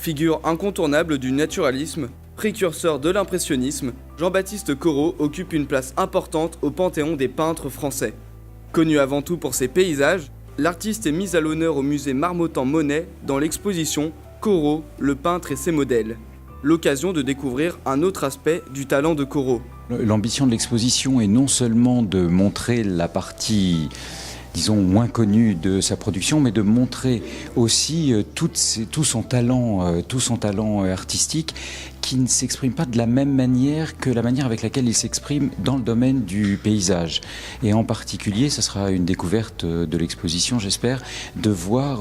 Figure incontournable du naturalisme, précurseur de l'impressionnisme, Jean-Baptiste Corot occupe une place importante au panthéon des peintres français. Connu avant tout pour ses paysages, l'artiste est mis à l'honneur au musée Marmottan-Monet dans l'exposition Corot, le peintre et ses modèles. L'occasion de découvrir un autre aspect du talent de Corot. L'ambition de l'exposition est non seulement de montrer la partie, disons, moins connue de sa production, mais de montrer aussi tout son talent artistique qui ne s'exprime pas de la même manière que la manière avec laquelle il s'exprime dans le domaine du paysage. Et en particulier, ce sera une découverte de l'exposition, j'espère, de voir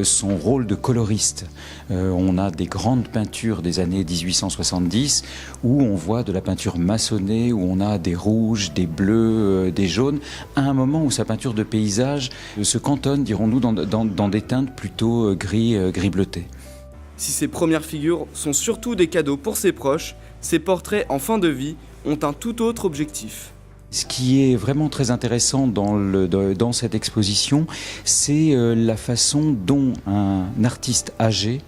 son rôle de coloriste. On a des grandes peintures des années 1870 où on voit de la peinture maçonnée, où on a des rouges, des bleus, des jaunes, à un moment où sa peinture de paysage se cantonne, dirons-nous, dans des teintes plutôt gris bleuté. Si ses premières figures sont surtout des cadeaux pour ses proches, ses portraits en fin de vie ont un tout autre objectif. Ce qui est vraiment très intéressant dans cette exposition, c'est la façon dont un artiste âgé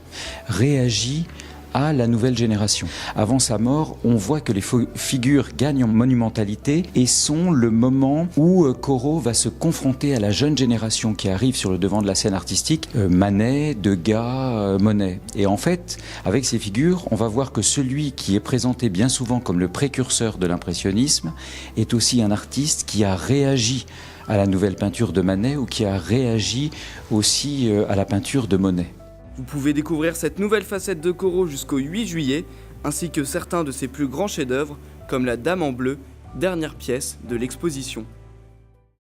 réagit à la nouvelle génération. Avant sa mort, on voit que les figures gagnent en monumentalité et sont le moment où Corot va se confronter à la jeune génération qui arrive sur le devant de la scène artistique, Manet, Degas, Monet. Et en fait, avec ces figures, on va voir que celui qui est présenté bien souvent comme le précurseur de l'impressionnisme est aussi un artiste qui a réagi à la nouvelle peinture de Manet ou qui a réagi aussi à la peinture de Monet. Vous pouvez découvrir cette nouvelle facette de Corot jusqu'au 8 juillet, ainsi que certains de ses plus grands chefs-d'œuvre, comme la Dame en bleu, dernière pièce de l'exposition.